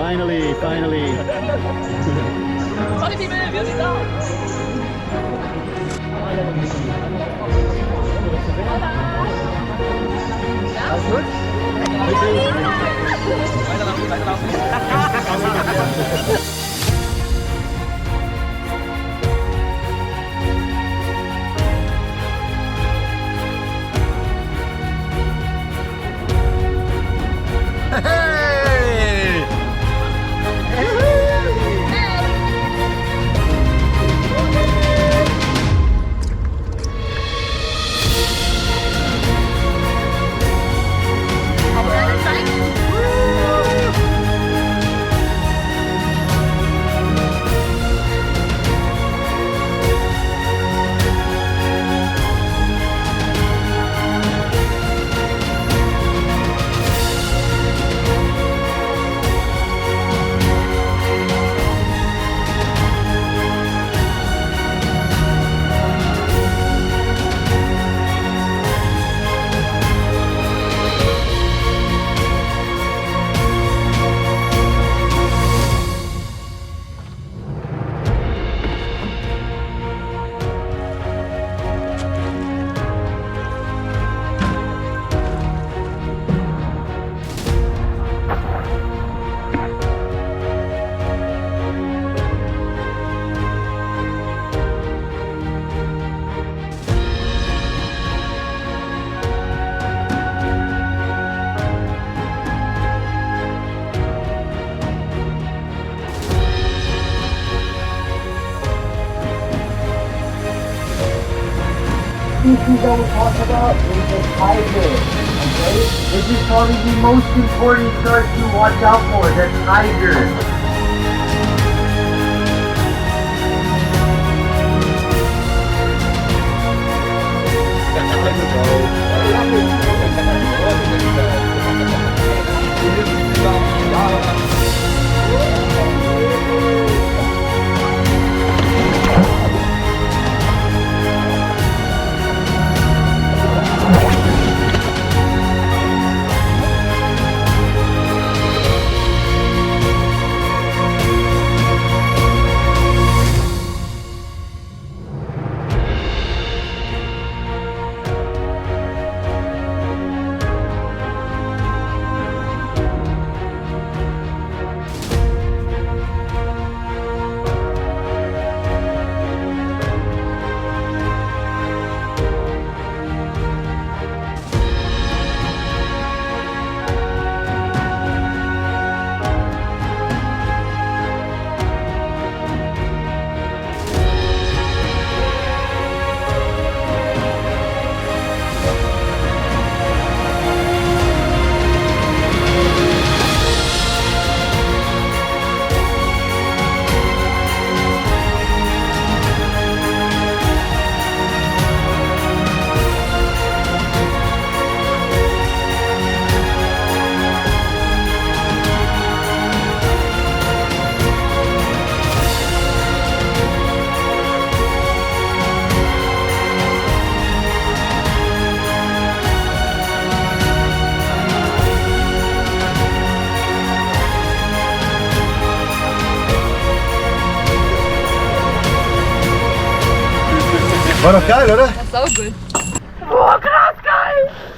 finally, finally. That's good. species that we're talking about is the tiger. Okay? This is probably the most important shark to watch out for, the tiger. War doch geil, oder? Das ist saugut. Boah, krass geil!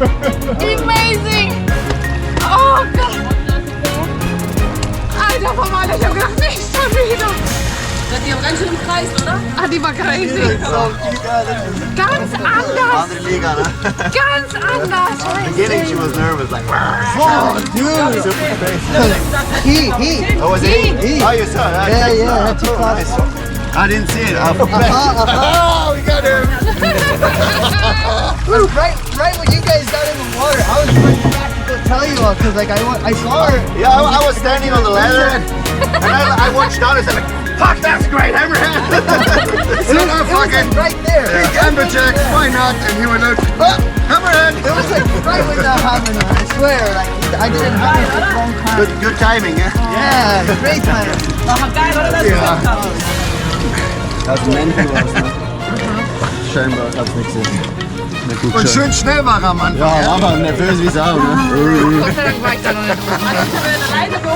Amazing! Oh Gott! Alter Verwalter, ich hab gedacht, nicht schon wieder. Die haben ganz schön im Kreis, oder? Ah, die war crazy. Ganz anders. Andere Liga, ne? Ganz anders. Beginning she was nervous, like. Oh, dude! Super crazy. He. Oh, was it? He. Oh, you saw that? Yeah, that's Oh, nice. I didn't see it. Oh, we got him. right when you guys got in the water, I was running back to go tell you all, because like I saw her. Yeah, I was standing on the ladder and I watched down and said, like, fuck, that's Great Hammerhead. It was like right there. Big amber check, why not? And he went out, oh, Hammerhead. It was like right when that happened. I swear, like I didn't have it for a long time. Good timing, yeah? Yeah, great time. Das ist ein Männchen was, ne? Scheinbar hat's nichts ist. Und schön schnell war er am Anfang. Ja, aber nervös wie Sau, ne? Gott sei Dank war ich da noch nicht.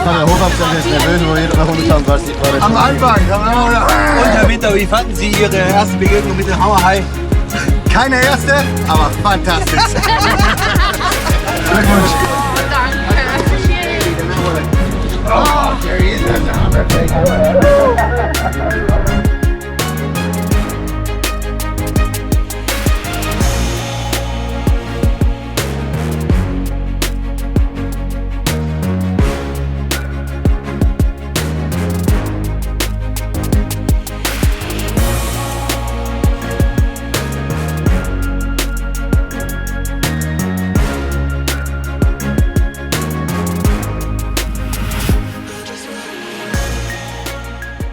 Von der Hochabstand ist nervös, wo jeder nach unten kam, war das am Anfang. Und Herr Winter, wie fanden Sie Ihre erste Begegnung mit dem Hammerhai? Keine erste, aber fantastisch. Glückwunsch. Danke. Oh, there he is.